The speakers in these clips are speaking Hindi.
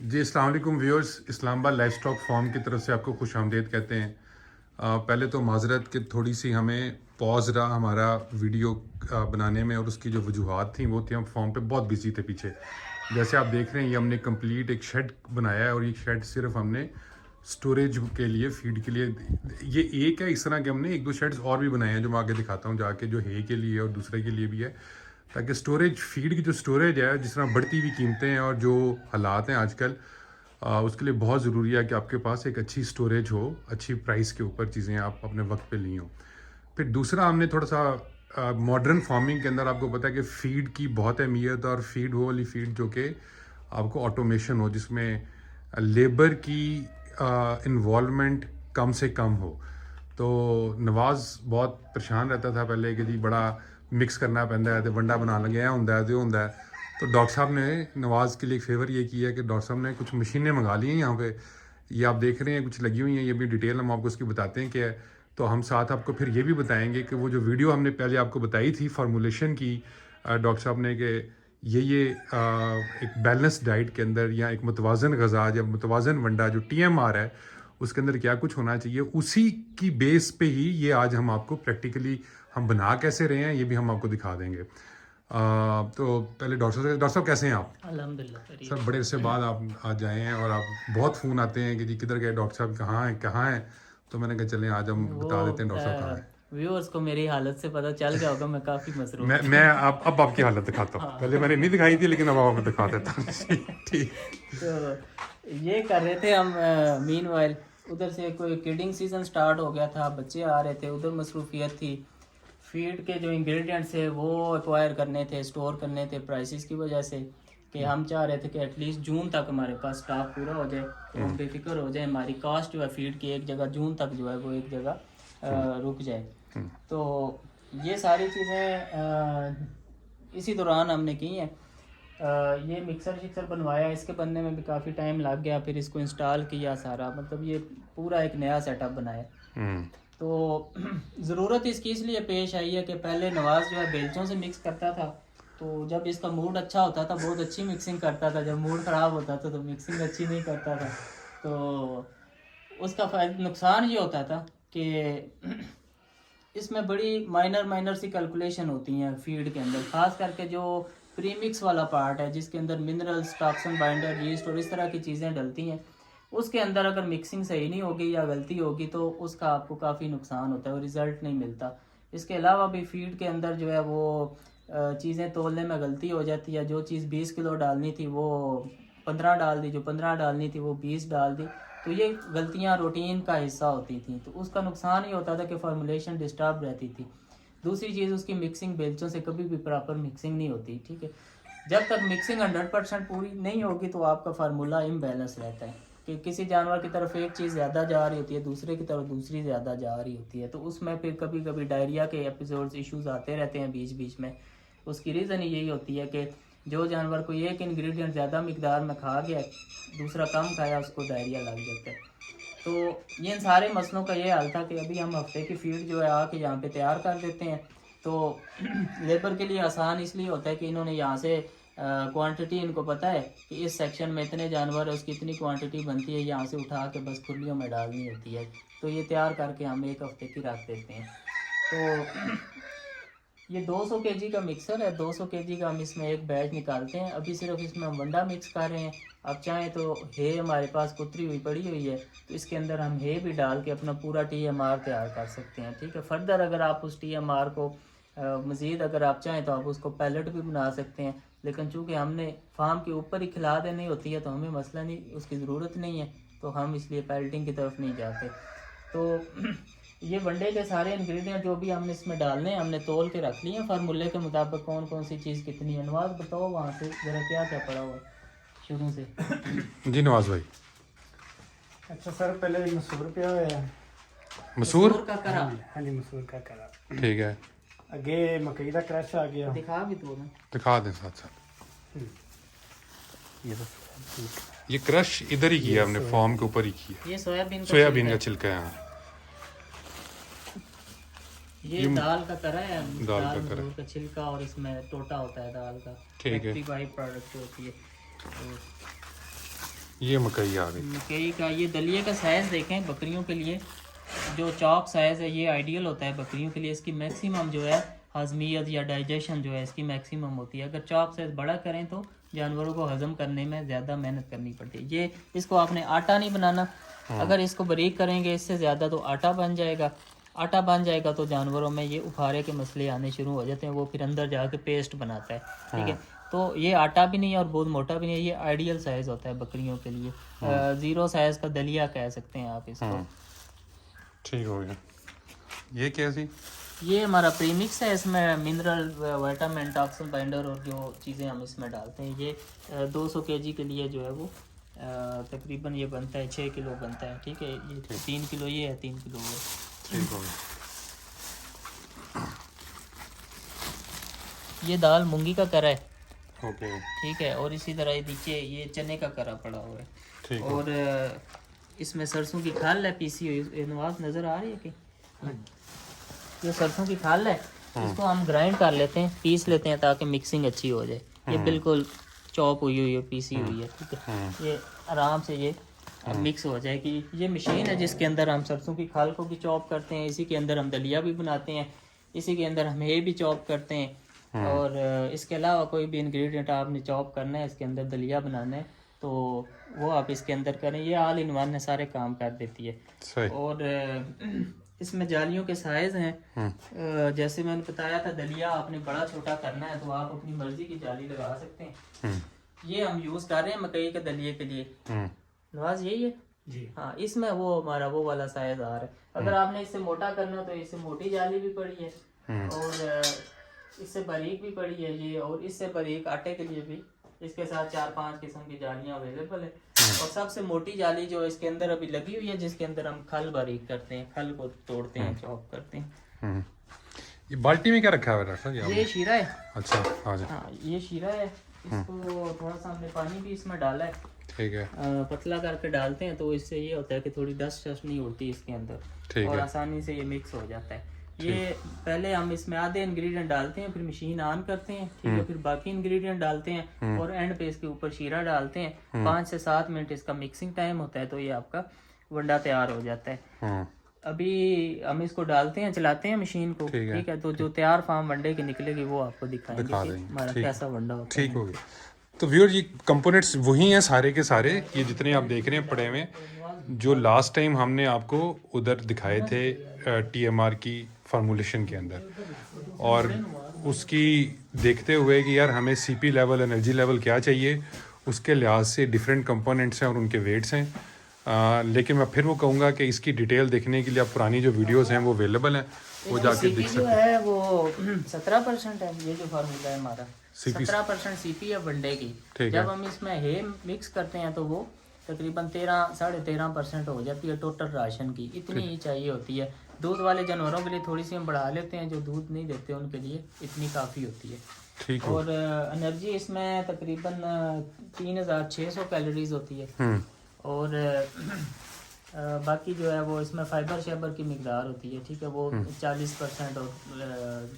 जी अस्सलाम वालेकुम viewers, Islamabad life stock farm की तरफ से आपको खुश आमदीद कहते हैं। पहले तो माजरत कि थोड़ी सी हमें पॉज रहा हमारा वीडियो बनाने में, और उसकी जो वजूहात थी वो थी हम फॉर्म पे बहुत बिजी थे पीछे। जैसे आप देख रहे हैं ये हमने कंप्लीट एक शेड बनाया है, और ये शेड सिर्फ हमने स्टोरेज के लिए, फीड के लिए, ये एक है। इस तरह के हमने एक दो शेड्स और भी बनाए हैं जो मैं आगे दिखाता हूँ जाके, जो है के लिए और दूसरे के लिए भी है, ताकि स्टोरेज, फीड की जो स्टोरेज है, जिस तरह बढ़ती हुई कीमतें हैं और जो हालात हैं आजकल, उसके लिए बहुत ज़रूरी है कि आपके पास एक अच्छी स्टोरेज हो, अच्छी प्राइस के ऊपर चीज़ें आप अपने वक्त पे ली हो। फिर दूसरा हमने थोड़ा सा मॉडर्न फार्मिंग के अंदर आपको पता है कि फ़ीड की बहुत अहमियत है, और फीड वो वाली फीड जो कि आपको ऑटोमेशन हो, जिसमें लेबर की इन्वॉल्वमेंट कम से कम हो। तो नवाज़ बहुत परेशान रहता था पहले कि जी बड़ा मिक्स करना पैंदा है, तो वंडा बना लगे ऐ होंदा है, तो होंदा है। तो डॉक्टर साहब ने नवाज़ के लिए एक फेवर ये किया है कि डॉक्टर साहब ने कुछ मशीनें मंगा ली हैं यहाँ पे। ये आप देख रहे हैं कुछ लगी हुई हैं, ये भी डिटेल हम आपको उसकी बताते हैं क्या है। तो हम साथ आपको फिर ये भी बताएंगे कि वो जो वीडियो हमने पहले आपको बताई थी फार्मूलेशन की डॉक्टर साहब ने, कि ये एक बैलेंस डाइट के अंदर, या एक मुतवाज़न ग़ज़ा या मुतवाज़न वंडा जो TMR है उसके अंदर क्या कुछ होना चाहिए, उसी की बेस पे ही ये आज हम आपको प्रैक्टिकली हम बना कैसे रहे हैं ये भी हम आपको दिखा देंगे। तो पहले डॉक्टर साहब कैसे हैं आप? अल्हम्दुलिल्लाह। सर बड़े अरसे बाद आप आज आए हैं, और आप बहुत फ़ोन आते हैं कि जी किधर गए डॉक्टर साहब, कहाँ हैं कहाँ हैं। तो मैंने कहा चलें आज हम वो बता देते हैं डॉक्टर साहब कहाँ हैं। व्यूअर्स को मेरी हालत से पता चल गया होगा, मैं काफ़ी मसरूफ़ मैं अब आपकी हालत दिखाता हूँ, हाँ। पहले मैंने नहीं दिखाई थी लेकिन अब आपको दिखा देता हूँ। ठीक। तो ये कर रहे थे हम। मीनवाइल उधर से कोई किडिंग सीज़न स्टार्ट हो गया था, बच्चे आ रहे थे, उधर मसरूफियत थी। फीड के जो इंग्रेडिएंट्स है वो एक्वायर करने थे, स्टोर करने थे प्राइसेस की वजह से, कि हम चाह रहे थे कि एटलीस्ट जून तक हमारे पास स्टॉक पूरा हो जाए, तो हम बेफिक्र हो जाए, हमारी कास्ट जो है फीड की एक जगह जून तक जो है वो एक जगह रुक जाए। तो ये सारी चीज़ें इसी दौरान हमने की हैं। ये मिक्सर शिक्सर बनवाया, इसके बनने में भी काफ़ी टाइम लग गया, फिर इसको इंस्टॉल किया सारा, मतलब ये पूरा एक नया सेटअप बनाया। तो ज़रूरत इसकी इसलिए पेश आई है कि पहले नवाज़ जो है बेलचों से मिक्स करता था, तो जब इसका मूड अच्छा होता था बहुत अच्छी मिक्सिंग करता था, जब मूड ख़राब होता था तो मिक्सिंग अच्छी नहीं करता था। तो उसका नुकसान ये होता था कि इसमें बड़ी माइनर माइनर सी कैलकुलेशन होती हैं फीड के अंदर, ख़ास करके जो प्रीमिक्स वाला पार्ट है जिसके अंदर मिनरल्स, टॉक्सिन बाइंडर, यीस्ट और इस तरह की चीज़ें डलती हैं, उसके अंदर अगर मिक्सिंग सही नहीं होगी या गलती होगी तो उसका आपको काफ़ी नुकसान होता है और रिज़ल्ट नहीं मिलता। इसके अलावा भी फीड के अंदर जो है वो चीज़ें तोलने में गलती हो जाती है, जो चीज़ 20 किलो डालनी थी वो 15 डाल दी, जो 15 डालनी थी वो 20 डाल दी। तो ये गलतियां रूटीन का हिस्सा होती थी, तो उसका नुकसान ये होता था कि फार्मूलेशन डिस्टर्ब रहती थी। दूसरी चीज़, उसकी मिक्सिंग बेलचों से कभी भी प्रॉपर मिक्सिंग नहीं होती, ठीक है। जब तक मिक्सिंग 100% पूरी नहीं होगी तो आपका फार्मूला इम्बैलेंस रहता है, कि किसी जानवर की तरफ एक चीज़ ज़्यादा जा रही होती है, दूसरे की तरफ दूसरी ज़्यादा जा रही होती है, तो उसमें फिर कभी कभी डायरिया के एपिसोड्स, इश्यूज आते रहते हैं बीच बीच में। उसकी रीज़न यही होती है कि जो जानवर कोई एक इंग्रेडिएंट ज़्यादा मिकदार में खा गया, दूसरा कम खाया, उसको डायरिया लग जाता है। तो इन सारे मसलों का ये हाल था कि अभी हम हफ्ते की फीड जो है आके यहाँ पे तैयार कर देते हैं। तो लेबर के लिए आसान इसलिए होता है कि इन्होंने यहाँ से क्वांटिटी, इनको पता है कि इस सेक्शन में इतने जानवर है, उसकी इतनी क्वांटिटी बनती है, यहाँ से उठा के बस खुलियों में डालनी होती है, तो ये तैयार करके हम एक हफ्ते की रख देते हैं। तो ये 200 केजी का मिक्सर है, 200 केजी का हम इसमें एक बैच निकालते हैं। अभी सिर्फ इसमें हम वंडा मिक्स कर रहे हैं। आप चाहें तो हे हमारे पास कुतरी हुई पड़ी हुई है, तो इसके अंदर हम हे भी डाल के अपना पूरा TMR तैयार कर सकते हैं, ठीक है। फर्दर अगर आप उस TMR को मज़ीद अगर आप चाहें तो आप उसको पैलेट भी बना सकते हैं, लेकिन चूँकि हमने फार्म के ऊपर ही खिला देनी होती है तो हमें मसला नहीं, उसकी ज़रूरत नहीं है, तो हम इसलिए पैलेटिंग की तरफ नहीं जाते। तो ये वनडे के सारे इंग्रेडिएंट जो भी हमने इसमें डालने हैं हमने तोल के रख लिए हैं फार्मूले के मुताबिक, कौन कौन सी चीज़ कितनी है। नवाज बताओ वहाँ से ज़रा क्या क्या पड़ा हुआ शुरू से। जी नवाज भाई। अच्छा सर, पहले मसूर पे है। मसूर का करा हाँ जी, मसूर का करा। ठीक है, अगे मकई का क्रश आ गया। दिखा भी तो ना। दिखा दें साथ साथ। ये तो ये क्रश इधर ही किया हमने, फॉर्म के ऊपर ही किया। ये सोयाबीन सोयाबीन का छिलका है, हाँ। ये दाल का करा है, दाल का करा। मसूर का छिलका, और इसमें टोटा होता है दाल का, ठीक है। फैक्ट्री बाई प्रोडक्ट होती है। तो ये मकई आ गई। मकई का ये दलिए का साइज़ देखें बकरियों के लिए, जो चॉप साइज़ है ये आइडियल होता है बकरियों के लिए। इसकी मैक्सिमम जो है हजमियत या डाइजेशन जो है इसकी मैक्सिमम होती है। अगर चॉप साइज़ बड़ा करें तो जानवरों को हजम करने में ज़्यादा मेहनत करनी पड़ती है। ये इसको आपने आटा नहीं बनाना, अगर इसको बारीक करेंगे इससे ज़्यादा तो आटा बन जाएगा। आटा बन जाएगा तो जानवरों में ये उफारे के मसले आने शुरू हो जाते हैं, वो फिर अंदर जाके पेस्ट बनाता है। ठीक है, तो ये आटा भी नहीं है और बहुत मोटा भी नहीं है, ये आइडियल साइज़ होता है बकरियों के लिए। ज़ीरो साइज़ का दलिया कह सकते हैं आप इसको। ठीक हो गया। ये कैसी? ये हमारा प्रीमिक्स है, इसमें मिनरल, विटामिन, टॉक्सिन बाइंडर और जो चीज़ें हम इसमें डालते हैं। ये 200 kg के लिए जो है वो तकरीबन ये बनता है 6 किलो बनता है। ठीक है, ये 3 किलो ये है, 3 किलो वो। ठीक हो गया। ये दाल मूंगी का करा है। ओके। ठीक है, और इसी तरह ये नीचे ये चने का करा पड़ा हुआ है। ठीक है। और इसमें सरसों की खाल है पीसी हुई, नवाज नज़र आ रही है कि ये सरसों की खाल है, इसको हम ग्राइंड कर लेते हैं, पीस लेते हैं ताकि मिक्सिंग अच्छी हो जाए। ये बिल्कुल चॉप हुई हुई है, पीसी हुई है। ठीक है, ये आराम से ये मिक्स हो जाएगी। ये मशीन है जिसके अंदर हम सरसों की खाल को भी चॉप करते हैं, इसी के अंदर हम दलिया भी बनाते हैं, इसी के अंदर हम ये भी चॉप करते हैं। और इसके अलावा कोई भी इंग्रेडिएंट आपने चॉप करना है, इसके अंदर दलिया बनाना है तो वो आप इसके अंदर करें। ये ऑल इन वन सारे काम कर देती है। सही। और इसमें जालियों के साइज हैं। जैसे मैंने बताया था दलिया आपने बड़ा छोटा करना है तो आप अपनी मर्जी की जाली लगा सकते हैं। ये हम यूज कर रहे हैं मकई के दलिए के लिए। नवाज यही है जी। हाँ, इसमें वो हमारा वो वाला साइज आ रहा है। अगर आपने इससे मोटा करना तो इससे मोटी जाली भी पड़ी है और इससे बारीक भी पड़ी है ये, और इससे बारीक आटे के लिए भी इसके साथ 4-5 किस्म की जालियां अवेलेबल है। और सबसे मोटी जाली जो इसके अंदर अभी लगी हुई है, जिसके अंदर हम खल बारीक करते हैं, खल को तोड़ते हैं, चॉप करते हैं। ये बाल्टी में क्या रखा है डॉक्टर साहब? ये शीरा है। अच्छा, आ जाए। हाँ, ये शीरा है। इसको थोड़ा सा हमने पानी भी इसमें डाला है, ठीक है। पतला करके डालते हैं तो इससे ये होता है कि थोड़ी डस्ट शस्ट नहीं उड़ती इसके अंदर, ठीक और है। आसानी से ये मिक्स हो जाता है। ये पहले हम इसमें आधे इंग्रेडिएंट डालते हैं, फिर मशीन ऑन करते हैं। ठीक है, फिर बाकी इंग्रेडिएंट डालते हैं और एंड पे इसके ऊपर शीरा डालते हैं। 5 से 7 मिनट इसका मिक्सिंग टाइम होता है तो ये आपका वंडा तैयार हो जाता है। अभी हम इसको डालते हैं, चलाते हैं मशीन को। ठीक है, तो जो तैयार फार्म वंडे की निकलेगी वो आपको दिखाएंगे कि हमारा कैसा वंडा होता है। ठीक हो गया। तो व्यूअर ये कंपोनेंट्स वही हैं सारे के सारे, ये जितने आप देख रहे हैं पड़े हुए, जो लास्ट टाइम हमने आपको उधर दिखाए थे TMR की फार्मूलेशन के अंदर। और उसकी देखते हुए कि यार हमें CP लेवल, एनर्जी लेवल क्या चाहिए, उसके लिहाज से डिफरेंट कंपोनेंट्स हैं और उनके वेट्स हैं। लेकिन मैं फिर वो कहूँगा कि इसकी डिटेल देखने के लिए आप पुरानी जो वीडियोस हैं वो अवेलेबल हैं, वो जाके देख सकते हैं। है वो 17% है ये जो फार्मूला है हमारा, 17% CP है वनडे की। जब हम इसमें हे मिक्स करते हैं तो वो तकरीबन 13-13.5% हो जाती है टोटल राशन की। इतनी ही चाहिए होती है। दूध वाले जानवरों के लिए थोड़ी सी हम बढ़ा लेते हैं, जो दूध नहीं देते उनके लिए इतनी काफ़ी होती है। ठीक। और एनर्जी इसमें तकरीबन 3600 कैलोरीज होती है। और बाकी जो है वो इसमें फाइबर शेबर की मिकदार होती है। ठीक है, वो 40% और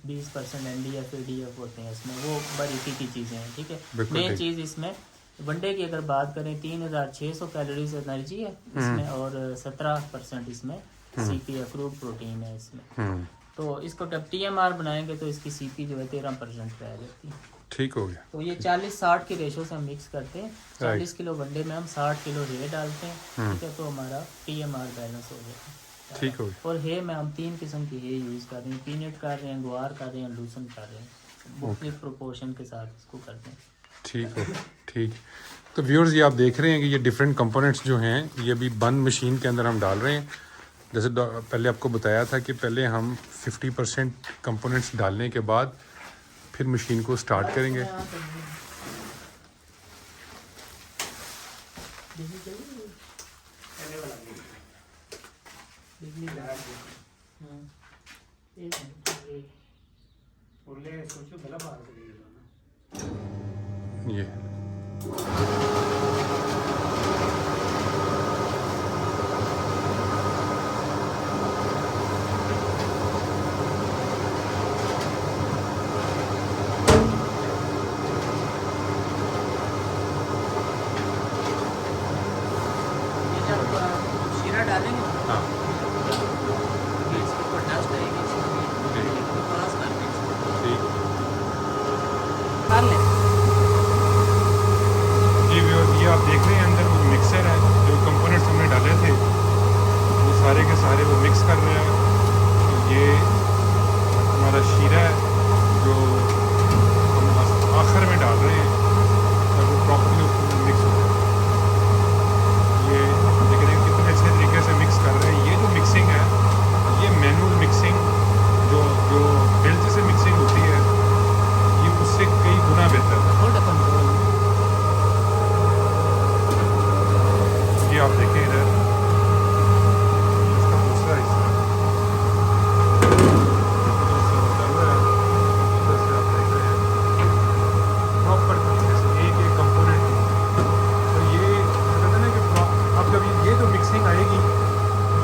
20% NDF ADF होते हैं इसमें, वो बारीकी की चीज़ें हैं। ठीक है, मेन चीज़ इसमें वनडे की अगर बात करें 3600 कैलोरीज एनर्जी है इसमें, और 17% इसमें CP है, क्रूड प्रोटीन है इसमें। तो इसको जब TMR बनाएंगे तो इसकी CP जो है 13% रह जाती है। ठीक हो गया। तो ये 40-60 की रेशो से हम मिक्स करते हैं। 40 किलो वनडे में हम 60 किलो हे डालते हैं। ठीक है, तो हमारा TMR बैलेंस हो जाता है। ठीक हो गया। और हे में हम 3 किस्म की हे यूज़ कर रहे हैं, पीनट कर रहे हैं, ग्वार कर रहे हैं, लूसन कर रहे हैं। मुख्तलिफ प्रोपोर्शन के साथ इसको करते हैं। ठीक हो, ठीक। तो व्यूअर्स ये आप देख रहे हैं कि ये डिफरेंट कंपोनेंट्स जो हैं ये अभी बंद मशीन के अंदर हम डाल रहे हैं। जैसे पहले आपको बताया था कि पहले हम 50% कंपोनेंट्स डालने के बाद फिर मशीन को स्टार्ट करेंगे। ये सारे के सारे वो मिक्स कर रहे हैं। तो ये हमारा शीरा है जो हम आखिर में डाल रहे हैं और वो प्रॉपर्ली उसमें मिक्स हो जाए। ये देख रहे हैं कितने अच्छे तरीके से मिक्स कर रहे हैं। ये जो मिक्सिंग है ये मैनुअल मिक्सिंग जो जो बेल्ट से मिक्सिंग होती है ये उससे कई गुना बेहतर है। ये आप देखें इधर इसका दूसरा हिस्सा चल रहा है। इधर से आप देख रहे हैं प्रॉपर तरीके से एक एक कंपोनेंट। तो ये कहते हैं ना कि अब जब ये जो मिक्सिंग आएगी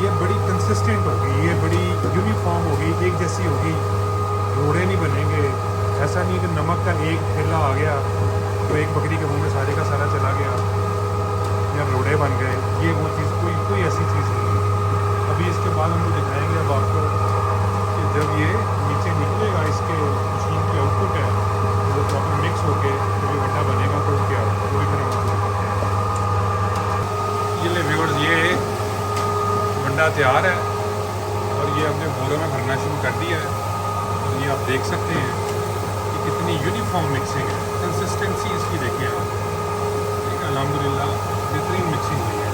ये बड़ी कंसिस्टेंट होगी, ये बड़ी यूनिफॉर्म होगी, एक जैसी होगी, रोड़े नहीं बनेंगे। ऐसा नहीं कि नमक का एक थैला आ गया तो एक बकरी के मुंह में सारे का सारा चला गया या रोड़े बन गए। ये वो चीज़ कोई ऐसी चीज़ नहीं है। अभी इसके बाद हम लोग दिखाएंगे अब आपको कि जब ये नीचे निकलेगा इसके मशीन की आउटपुट है जो प्रॉपर मिक्स होके जब ये गड्ढा बनेगा तो उसके आउटपुट भी फिर हम शुरू करते हैं। ये ले व्यूअर्स ये गड्ढा तैयार है और ये हमने बोरों में भरना शुरू कर दिया है। और ये आप देख सकते हैं कि कितनी यूनिफॉर्म मिक्सिंग है, कंसिस्टेंसी इसकी देखिए आप। ठीक है, अल्हम्दुलिल्लाह बेहतरीन मिक्सिंग हुई है।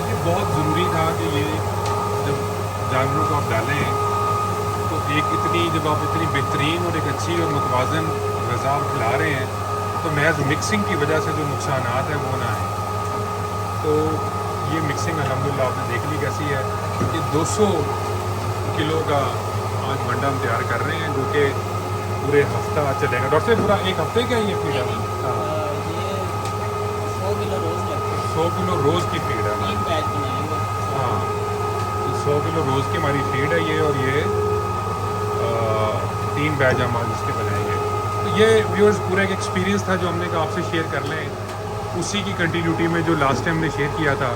ये बहुत ज़रूरी था कि ये जब जानवरों को आप डालें तो जब आप इतनी बेहतरीन और एक अच्छी और मुतवाज़न ग़िज़ा आप खिला रहे हैं तो महज मिक्सिंग की वजह से जो नुकसानात हैं वो ना आए। तो ये मिक्सिंग अल्हम्दुलिल्लाह आपने देख ली कैसी है। ये 200 किलो का आज बंडा हम तैयार कर रहे हैं जो कि पूरे हफ्ता चलेगा। डॉक्टर साहब पूरा एक हफ्ते का ये फीड है? हाँ, ये 100 किलो रोज़ लगता है। 100 किलो रोज़ की फीड है हमारी। 3 बैच बनाएंगे। हाँ, 100 किलो रोज़ की हमारी फीड है ये। और ये 3 बैच हम आज इसके बनाएंगे। तो ये व्यूअर्स पूरा एक एक्सपीरियंस था जो हमने कहा आपसे शेयर कर लें, उसी की कंटिन्यूटी में जो लास्ट टाइम हमने शेयर किया था।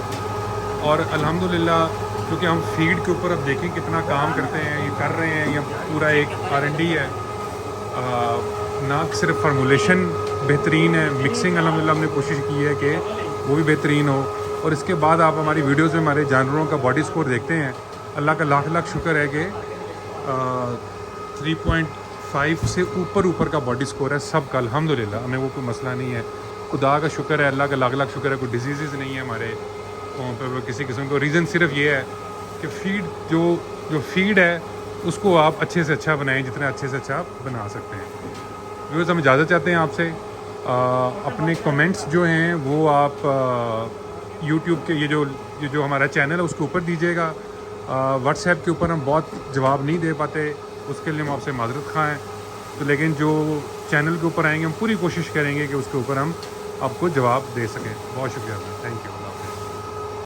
और अल्हम्दुलिल्लाह क्योंकि हम फीड के ऊपर अब देखें कितना काम करते हैं, ये कर रहे हैं, ये पूरा एक R&D है। ना सिर्फ फार्मूलेशन बेहतरीन है, मिक्सिंग अल्हम्दुलिल्लाह हमने कोशिश की है कि वो भी बेहतरीन हो। और इसके बाद आप हमारी वीडियोज़ में हमारे जानवरों का बॉडी स्कोर देखते हैं। अल्लाह का लाख लाख शुक्र है कि 3.5 से ऊपर का बॉडी स्कोर है सबका अल्हम्दुलिल्लाह। हमें वो कोई मसला नहीं है, खुदा का शुक्र है, अल्लाह का लाख लाख शुक्र है। कोई डिजीज़ नहीं है हमारे वहाँ पर किसी किस्म का। रीज़न सिर्फ ये है कि फीड जो फीड है उसको आप अच्छे से अच्छा बनाएं, जितना अच्छे से अच्छा आप बना सकते हैं। व्यूअर्स हम इजाज़त चाहते हैं आपसे। अपने कमेंट्स जो हैं वो आप यूट्यूब के ये जो हमारा चैनल है उसके ऊपर दीजिएगा। व्हाट्सएप के ऊपर हम बहुत जवाब नहीं दे पाते, उसके लिए हम आपसे माज़रत ख़्वाह हैं। तो लेकिन जो चैनल के ऊपर आएंगे हम पूरी कोशिश करेंगे कि उसके ऊपर हम आपको जवाब दे सकें। बहुत शुक्रिया, थैंक यू।